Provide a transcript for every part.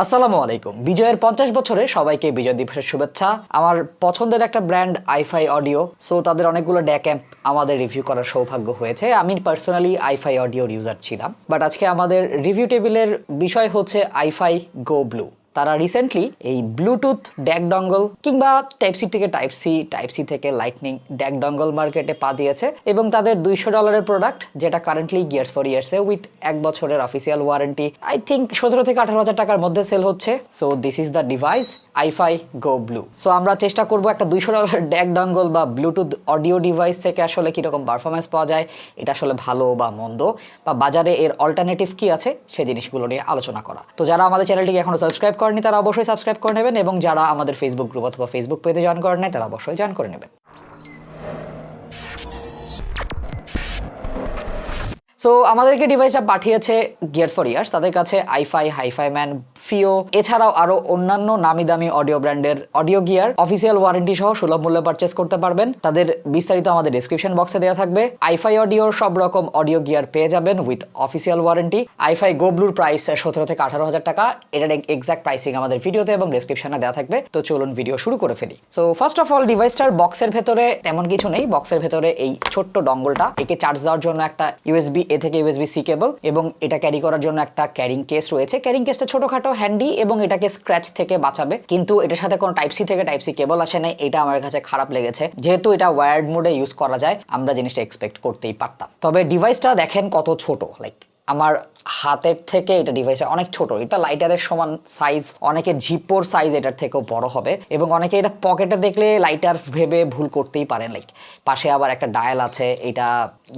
আসসালামু আলাইকুম। বিজয়ের 50 বছরে সবাইকে বিজয় দিবসের শুভেচ্ছা। আমার পছন্দের একটা ব্র্যান্ড iFi অডিও, সো তাদের অনেকগুলো ড্যাক অ্যাম্প আমাদের রিভিউ করার সৌভাগ্য হয়েছে। আমি পার্সোনালি iFi অডিওর ইউজার ছিলাম, বাট আজকে আমাদের রিভিউ টেবিলের বিষয় হচ্ছে iFi Go Blu। তারা রিসেন্টলি এই ব্লুটুথ ড্যাক ডঙ্গল কিংবা টাইপ সি থেকে টাইপ সি থেকে লাইটনিং ড্যাক ডঙ্গল মার্কেটে পা দিয়েছে এবং তাদের $200 প্রোডাক্ট, যেটা কারেন্টলি গিয়ার্স ফর ইয়ার্সে উইথ 1 বছরের অফিসিয়াল ওয়ারেন্টি, আই থিঙ্ক 17 থেকে 18,000 টাকার মধ্যে সেল হচ্ছে। So this is the device iFi Go Blu। So আমরা চেষ্টা করবো একটা $200 ড্যাক ডঙ্গল বা ব্লুটুথ অডিও ডিভাইস থেকে আসলে কীরকম পারফরমেন্স পাওয়া যায়, এটা আসলে ভালো বা মন্দ, বা বাজারে এর অল্টারনেটিভ কী আছে সে জিনিসগুলো নিয়ে আলোচনা করা। তো যারা আমাদের চ্যানেলটিকে এখনো সাবস্ক্রাইব করেনি তারা অবশ্যই সাবস্ক্রাইব করে নেবেন, এবং যারা আমাদের ফেসবুক গ্রুপ অথবা ফেসবুক পেজে জয়েন করেন নাই তারা অবশ্যই জয়েন করে নেবেন। সো আমাদেরকে ডিভাইসটা পাঠিয়েছে গিয়ার্স ফর ইয়ার্স। তাদের কাছে iFi, হাইফাই ম্যান, ফিও এছাড়াও আরও অন্যান্য নামি দামি অডিও ব্র্যান্ডের অডিও গিয়ার অফিসিয়াল ওয়ারেন্টি সহ সুলভ মূল্যে পারচেস করতে পারবেন। তাদের বিস্তারিত আমাদের ডিসক্রিপশন বক্সে দেওয়া থাকবে। iFi অডিওর সব রকম অডিও গিয়ার পেয়ে যাবেন with official warranty. iFi Go Bluর প্রাইস 17 থেকে 18,000 টাকা। এটার এক্সাক্ট প্রাইসিং আমাদের ভিডিওতে এবং ডিসক্রিপশনে দেওয়া থাকবে। তো চলুন ভিডিও শুরু করে ফেলি। সো ফার্স্ট অফ অল, ডিভাইসটার বক্সের ভেতরে তেমন কিছু নেই। বক্সের ভেতরে এই ছোট্ট ডঙ্গলটা, একে চার্জ দেওয়ার জন্য একটা USB A থেকে USB C কেবল, এবং এটা ক্যারি করার জন্য একটা ক্যারিং কেস রয়েছে। ক্যারিং কেসটা ছোটখাটো, হ্যান্ডি এবং এটাকে স্ক্র্যাচ থেকে বাঁচাবে, কিন্তু এটার সাথে কোনো টাইপ সি থেকে টাইপ সি কেবল আসে না। এটা আমার কাছে খারাপ লেগেছে। যেহেতু এটা ওয়্যার্ড মোডে ইউজ করা যায়, আমরা জিনিসটা এক্সপেক্ট করতেই পারতাম। তবে ডিভাইসটা দেখেন কত ছোট, লাইক আমার হাতের থেকে এটা ডিভাইসটা অনেক ছোট। এটা লাইটারের সমান সাইজ, অনেকে জিপোর সাইজ এটার থেকেও বড় হবে, এবং অনেকে এটা পকেটে দেখলে লাইটার ভেবে ভুল করতেই পারেন। লাইক পাশে আবার একটা ডায়াল আছে, এটা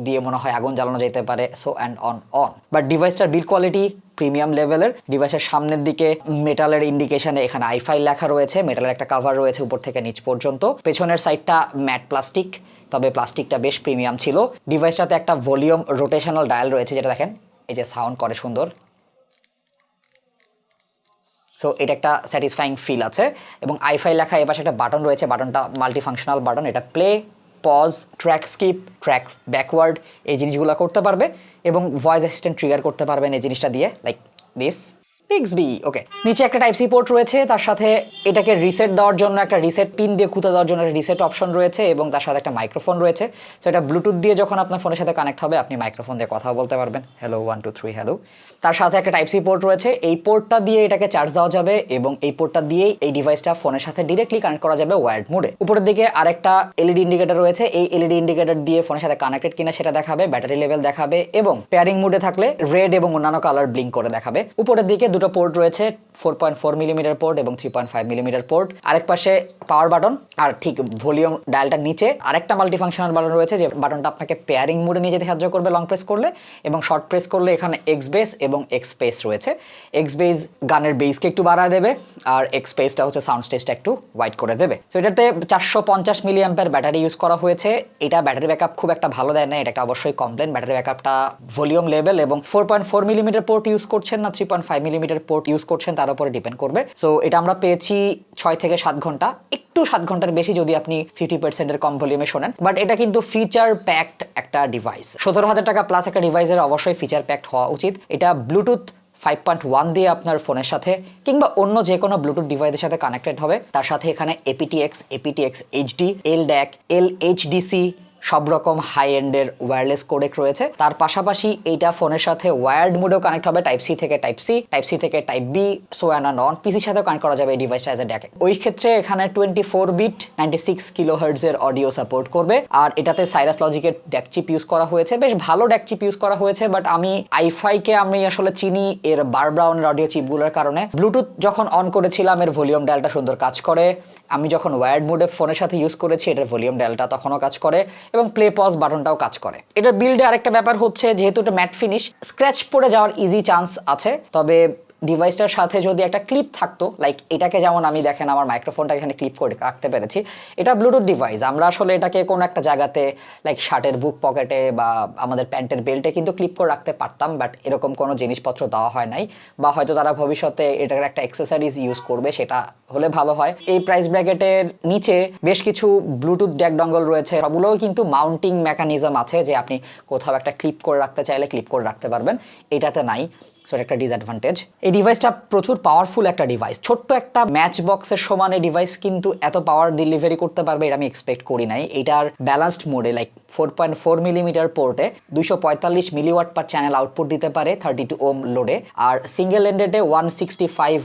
দিয়ে মনে হয় আগুন জ্বালানো যেতে পারে, সো অ্যান্ড অন। বাট ডিভাইসটার বিল্ড কোয়ালিটি প্রিমিয়াম লেভেলের। ডিভাইসের সামনের দিকে মেটালের ইন্ডিকেশনে এখানে iFi লেখা রয়েছে, মেটালের একটা কভার রয়েছে উপর থেকে নিচ পর্যন্ত। পেছনের সাইডটা ম্যাট প্লাস্টিক, তবে প্লাস্টিকটা বেশ প্রিমিয়াম ছিল। ডিভাইসটাতে একটা ভলিউম রোটেশনাল ডায়াল রয়েছে, যেটা দেখেন এই যে সাউন্ড করে সুন্দর। সো এটা একটা স্যাটিসফাইং ফিল আছে, এবং iFi লেখা এপাশে একটা বাটন রয়েছে। বাটনটা মাল্টি ফাংশনাল বাটন। এটা play, pause, track skip, track backward এই জিনিসগুলো করতে পারবে, এবং ভয়েস অ্যাসিস্ট্যান্ট ট্রিগার করতে পারবেন এই জিনিসটা দিয়ে, লাইক দিস পিক্সবি। ওকে, নিচে একটা টাইপ সি পোর্ট রয়েছে, তার সাথে এটাকে রিসেট দেওয়ার জন্য একটা রিসেট পিন দিয়ে খুঁতে দেওয়ার জন্য একটা রিসেট অপশন রয়েছে, এবং তার সাথে একটা মাইক্রোফোন রয়েছে। সো এটা ব্লুটুথ দিয়ে যখন আপনার ফোনের সাথে কানেক্ট হবে, আপনি মাইক্রোফোন দিয়ে কথাও বলতে পারবেন, হ্যালো 1 2 3 হ্যালো। তার সাথে একটা টাইপ সি পোর্ট রয়েছে, এই পোর্টটা দিয়ে এটাকে চার্জ দেওয়া যাবে, এবং এই পোর্টটা দিয়েই এই ডিভাইসটা ফোনের সাথে ডিরেক্টলি কানেক্ট করা যাবে ওয়্যার্ড মোডে। উপরের দিকে আরেকটা এলইডি ইন্ডিকেটর রয়েছে, এই এলইডি ইন্ডিকেটর দিয়ে ফোনের সাথে কানেক্টেড কিনা সেটা দেখাবে, ব্যাটারি লেভেল দেখাবে, এবং পেয়ারিং মোডে থাকলে রেড এবং অন্যান্য কালার ব্লিঙ্ক করে দেখাবে। উপরের দিকে দুটো পোর্ট রয়েছে, 4.4 মিলিমিটার পোর্ট এবং 3.5 মিলিমিটার পোর্ট। আরেক পাশে পাওয়ার বাটন, আর ঠিক ভলিউম ডায়ালটার নিচে আরেকটা মাল্টি ফাংশনাল বাটন রয়েছে, যে বাটনটা আপনাকে পেয়ারিং মোডে নিয়ে যেতে সাহায্য করবে লং প্রেস করলে, এবং শর্ট প্রেস করলে এখানে এক্স বেস এবং এক্স স্পেস রয়েছে। এক্স বেস গানের বেসকে একটু বাড়ায় দেবে, আর এক্স স্পেসটা হচ্ছে সাউন্ড স্টেজটা একটু ওয়াইড করে দেবে। তো এটাতে 450 মিলি অ্যাম্পের ব্যাটারি ইউজ করা হয়েছে। এটা ব্যাটারি ব্যাকআপ খুব একটা ভালো দেয় না, এটা একটা অবশ্যই কমপ্লেন। ব্যাটারি ব্যাকআপটা ভলিউম লেভেল এবং 4.4 মিলিমিটার পোর্ট ইউজ করছেন না 3.5 মিলিমিটার পোর্ট ইউজ করছেন তার উপরে ডিপেন্ড করবে। সো এটা আমরা পেয়েছি 6 থেকে 7 ঘন্টা, একটু 7 ঘন্টার বেশি যদি আপনি 50%-এর কম ভলিউমে শোনেন। বাট এটা কিন্তু ফিচার প্যাকড একটা ডিভাইস। 17,000 টাকা প্লাস একটা ডিভাইসের অবশ্যই ফিচার প্যাকড হওয়া উচিত। এটা ব্লুটুথ 5.1 দিয়ে আপনার ফোনের সাথে কিংবা অন্য যে কোনো ব্লুটুথ ডিভাইসের সাথে কানেক্টেড হবে। তার সাথে এখানে aptX HD, LDAC, LHDC সব রকম হাই এন্ডের ওয়্যারলেস কোডেক রয়েছে। তার পাশাপাশি এইটা ফোনের সাথে ওয়্যার্ড মোডেও কানেক্ট হবে, টাইপ সি থেকে টাইপ সি থেকে type B, so and non পিসির সাথেও কানেক্ট করা যাবে এই ডিভাইসটা অ্যাজ এ ড্যাক। ওই ক্ষেত্রে এখানে 24 বিট 96 কিলোহার্টজের অডিও সাপোর্ট করবে, আর এটাতে সাইরাস লজিকের ড্যাক চিপ ইউজ করা হয়েছে, বেশ ভালো ড্যাক চিপ ইউজ করা হয়েছে। বাট আমি iFi-কে আমি আসলে চিনি এর বার ব্রাউনের অডিও চিপগুলোর কারণে। ব্লুটুথ যখন অন করেছিলাম এর ভলিউম ডায়ালটা সুন্দর কাজ করে। আমি যখন ওয়্যার্ড মোডে ফোনের সাথে ইউজ করেছি এটার ভলিউম ডায়ালটা তখনও কাজ করে, এবং প্লে পজ বাটনটাও কাজ করে। এটার বিল্ডে আরেকটা ব্যাপার হচ্ছে, যেহেতু এটা ম্যাট ফিনিশ, স্ক্র্যাচ পড়ে যাওয়ার ইজি চান্স আছে। তবে ডিভাইসটার সাথে যদি একটা ক্লিপ থাকতো, লাইক এটাকে যেমন আমি দেখেন আমার মাইক্রোফোনটা এখানে ক্লিপ করে রাখতে পেরেছি, এটা ব্লুটুথ ডিভাইস, আমরা আসলে এটাকে কোনো একটা জায়গাতে লাইক শার্টের বুক পকেটে বা আমাদের প্যান্টের বেল্টে কিন্তু ক্লিপ করে রাখতে পারতাম। বাট এরকম কোনো জিনিসপত্র দেওয়া হয় নাই, বা হয়তো তারা ভবিষ্যতে এটার একটা অ্যাক্সেসরিজ ইউজ করবে, সেটা হলে ভালো হয়। এই প্রাইস ব্র্যাকেটের নিচে বেশ কিছু ব্লুটুথ ড্যাক ডঙ্গল রয়েছে, সবগুলোও কিন্তু মাউন্টিং মেকানিজম আছে, যে আপনি কোথাও একটা ক্লিপ করে রাখতে চাইলে ক্লিপ করে রাখতে পারবেন, এটাতে নাই। সো এটা একটা ডিসঅ্যাডভান্টেজ। এই ডিভাইসটা প্রচুর পাওয়ারফুল একটা ডিভাইস, ছোট্ট একটা ম্যাচ বক্সের সমান এই ডিভাইস কিন্তু এত পাওয়ার ডেলিভারি করতে পারবে এটা আমি এক্সপেক্ট করি নাই। এটার ব্যালান্সড মোডে লাইক 4.4 মিলিমিটার পোর্টে 245 মিলিওয়াট পার চ্যানেল আউটপুট দিতে পারে 32 ওম লোডে, আর সিঙ্গেল এন্ডেডে 165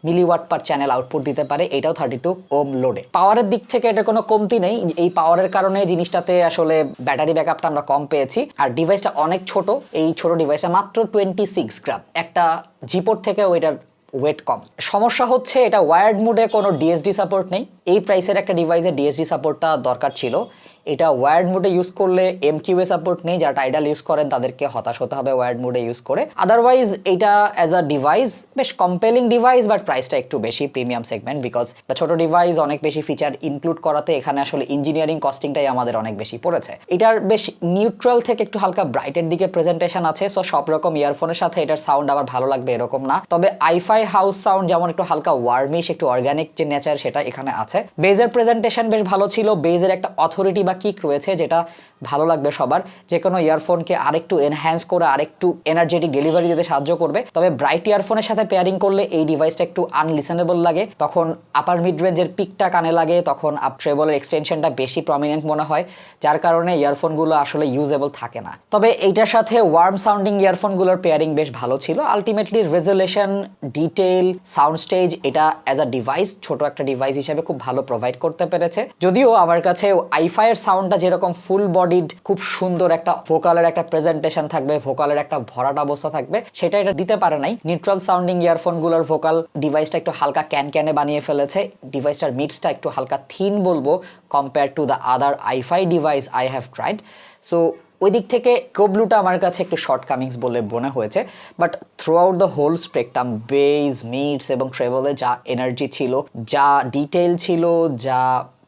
মিলিওয়াট পার চ্যানেল আউটপুট দিতে পারে, এটাও 32 ওম লোডে। পাওয়ারের দিক থেকে এটা কোনো কমতি নেই, এই পাওয়ারের কারণে জিনিসটাতে আসলে ব্যাটারি ব্যাকআপটা আমরা কম পেয়েছি। আর ডিভাইসটা অনেক ছোট, এই ছোট ডিভাইসটা মাত্র 26 গ্রাম, একটা জিপোর্ট থেকে ওইটার ওয়েট কম। সমস্যা হচ্ছে এটা ওয়্যার্ড মোডে কোনো ডিএসডি সাপোর্ট নেই। এই প্রাইসের একটা ডিভাইসে ডিএসডি সাপোর্টটা দরকার ছিল। এটা ওয়্যার্ড মোডে ইউজ করলে এমকিউএ সাপোর্ট নেই, যারা টাইডাল ইউজ করেন তাদেরকে হতাশ হতে হবে ওয়্যার্ড মোডে ইউজ করে। আদারওয়াইজ এটা অ্যাজ আ ডিভাইস বেশ কম্পেলিং ডিভাইস, বাট প্রাইসটা একটু বেশি প্রিমিয়াম সেগমেন্ট, বিকজ একটা ছোট ডিভাইস অনেক বেশি ফিচার ইনক্লুড করাতে এখানে আসলে ইঞ্জিনিয়ারিং কস্টিংটাই আমাদের অনেক বেশি পড়েছে। এটার বেশ নিউট্রাল থেকে একটু হালকা ব্রাইটের দিকে প্রেজেন্টেশন আছে, সো সব রকম ইয়ারফোনের সাথে এটার সাউন্ড আবার ভালো লাগবে এরকম না। তবে আইফাই হাউস সাউন্ড যেমন একটু হালকা ওয়ার্মিশ, একটু অর্গানিক যে নেচার সেটা এখানে আছে। বেজের প্রেজেন্টেশন বেশ ভালো ছিল, বেজের একটা অথরিটি বা কিক রয়েছে যেটা ভালো লাগবে সবার, যে কোনো ইয়ারফোনকে আরেকটু এনহ্যান্স করে আরেকটু এনার্জেটিক ডেলিভারি দিতে সাহায্য করবে। তবে ব্রাইট ইয়ারফোনের সাথে পেয়ারিং করলে এই ডিভাইসটা একটু আনলিসেনেবল লাগে, তখন আপার মিড রেঞ্জের পিকটা কানে লাগে, তখন আপ ট্রেবলের এক্সটেনশনটা বেশি প্রমিনেন্ট মনে হয়, যার কারণে ইয়ারফোনগুলো আসলে ইউজেবল থাকে না। তবে এইটার সাথে ওয়ার্ম সাউন্ডিং ইয়ারফোনগুলোর পেয়ারিং বেশ ভালো ছিল। Ultimately resolution, detail, sound stage এটা অ্যাজ আ ডিভাইস, ছোট একটা ডিভাইস হিসেবে খুব ভালো প্রোভাইড করতে পেরেছে। যদিও আমার কাছে আইফাইয়ের সাউন্ডটা যেরকম ফুল বডিড খুব সুন্দর একটা ভোকালের একটা প্রেজেন্টেশন থাকবে, ভোকালের একটা ভরাট অবস্থা থাকবে, সেটা এটা দিতে পারে নাই। নিউট্রাল সাউন্ডিং ইয়ারফোনগুলোর ভোকাল ডিভাইসটা একটু হালকা ক্যানে বানিয়ে ফেলেছে, ডিভাইসটার মিডসটা একটু হালকা থিন বলবো compare to the other আইফাই device I have tried. So ওই দিক থেকে গো ব্লুটা আমার কাছে একটু শর্ট কামিংস বলে মনে হয়েছে, but throughout the whole spectrum bass, mids এবং ট্রেবলে যা এনার্জি ছিল, যা ডিটেইল ছিল, যা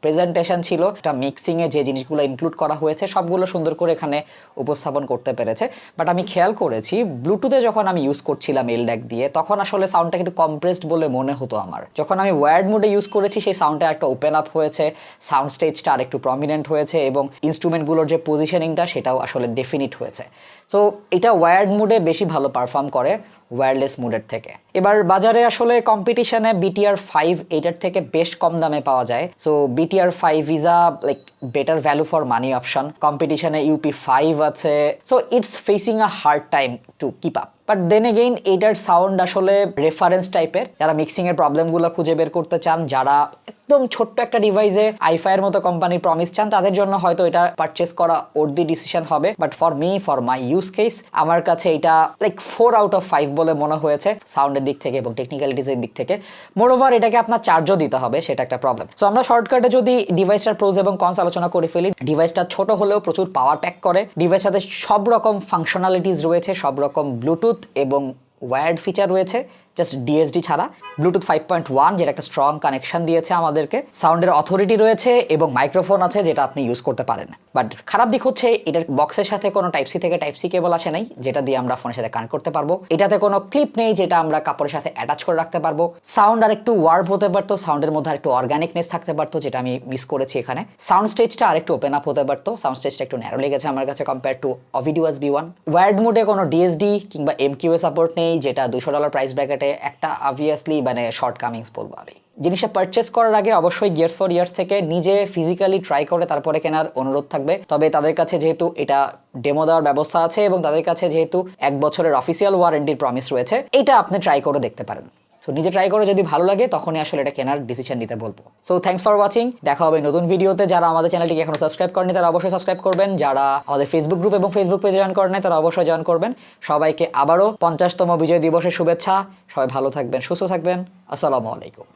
প্রেজেন্টেশন ছিল, এটা মিক্সিংয়ে যে জিনিসগুলো ইনক্লুড করা হয়েছে সবগুলো সুন্দর করে এখানে উপস্থাপন করতে পেরেছে। বাট আমি খেয়াল করেছি ব্লুটুথে যখন আমি ইউজ করছিলাম এলড্যাক দিয়ে, তখন আসলে সাউন্ডটা একটু কম্প্রেসড বলে মনে হতো আমার। যখন আমি ওয়্যার্ড মোডে ইউজ করেছি সেই সাউন্ডটা একটা ওপেন আপ হয়েছে, সাউন্ড স্টেজটা আর একটু প্রমিনেন্ট হয়েছে, এবং ইনস্ট্রুমেন্টগুলোর যে পজিশনিংটা সেটাও আসলে ডেফিনিট হয়েছে। সো এটা ওয়্যার্ড মোডে বেশি ভালো পারফর্ম করে ওয়্যারলেস মোডের থেকে। এবার বাজারে আসলে কম্পিটিশনে BTR5 এইটার থেকে বেশ কম দামে পাওয়া যায়। So BTR5 is a like better value for money option. কম্পিটিশনে UP5 আছে, so it's facing a hard time to keep up. But then again এইটার সাউন্ড আসলে রেফারেন্স টাইপের, যারা মিক্সিংয়ের প্রবলেমগুলো খুঁজে বের করতে চান, যারা একদম ছোট্ট একটা ডিভাইসে আইফাইয়ের মতো কোম্পানির প্রমিস চান, তাদের জন্য হয়তো এটা পারচেস করা ওর্দি ডিসিশন হবে। But for me, for my use case, আমার কাছে এটা লাইক 4 আউট অফ 5 বলে মনে হয়েছে সাউন্ডের দিক থেকে এবং টেকনিক্যালিটিসের দিক থেকে। মোরওভার এটাকে আপনার চার্জও দিতে হবে, সেটা একটা প্রবলেম। সো আমরা শর্টকাটে যদি ডিভাইসটার প্রোজ এবং কনস আলোচনা করে ফেলি, ডিভাইসটা ছোট হলেও প্রচুর পাওয়ার প্যাক করে, ডিভাইসের সাথে সব রকম ফাংশনালিটিস রয়েছে, সব রকম ব্লুটুথ এবং ওয়্যার্ড ফিচার রয়েছে, জাস্ট ডিএসডি ছাড়া। ব্লুটুথ 5.1 যেটা একটা স্ট্রং কানেকশন দিয়েছে আমাদেরকে, সাউন্ডের অথরিটি রয়েছে এবং মাইক্রোফোন আছে যেটা আপনি ইউজ করতে পারেন। বাট খারাপ দিক হচ্ছে এটার বক্সের সাথে কোনো টাইপ সি থেকে টাইপ সি কেবল আসে নাই, যেটা দিয়ে আমরা ফোনের সাথে কানেক্ট করতে পারবো। এটাতে কোনো ক্লিপ নেই যেটা আমরা কাপড়ের সাথে অ্যাটাচ করে রাখতে পারবো। সাউন্ড আর একটু ওয়ার্ম হতে পারতো, সাউন্ডের মধ্যে আর একটু অর্গানিকনেস থাকতে পারতো, যেটা আমি মিস করেছি এখানে। সাউন্ড স্টেজটা আর একটু ওপেন আপ হতে পারতো, সাউন্ড স্টেজটা একটু ন্যারো লেগেছে আমার কাছে কম্পেয়ার টু অভিডিওস B1। ওয়্যার্ড মোডে কোনো ডিএসডি কিংবা এমকিউএ সাপোর্ট নেই, যেটা $200 প্রাইস ব্র্যাকেটে একটা অবভিয়াসলি মানে শর্ট কামিংস বলবো আমি। জিনিসটা পারচেস করার আগে অবশ্যই গিয়ার্স ফর ইয়ার্স থেকে নিজে ফিজিক্যালি ট্রাই করে তারপরে কেনার অনুরোধ থাকবে। তবে তাদের কাছে যেহেতু এটা ডেমো দেওয়ার ব্যবস্থা আছে এবং তাদের কাছে যেহেতু 1 বছরের অফিসিয়াল ওয়ারেন্টির প্রমিস রয়েছে, এটা আপনি ট্রাই করে দেখতে পারেন। সো নিজে ট্রাই করে যদি ভালো লাগে তখনই আসলে এটা কেনার ডিসিশন নিতে বলবো। সো থ্যাঙ্কস ফর ওয়াচিং, দেখা হবে নতুন ভিডিওতে। যারা আমাদের চ্যানেলটিকে এখনো সাবস্ক্রাইব করেনি তারা অবশ্যই সাবস্ক্রাইব করবেন, যারা আমাদের ফেসবুক গ্রুপ এবং ফেসবুক পেজে জয়েন করেন তারা অবশ্যই জয়েন করবেন। সবাইকে আবারও 50তম বিজয় দিবসের শুভেচ্ছা। সবাই ভালো থাকবেন, সুস্থ থাকবেন। আসসালামু আলাইকুম।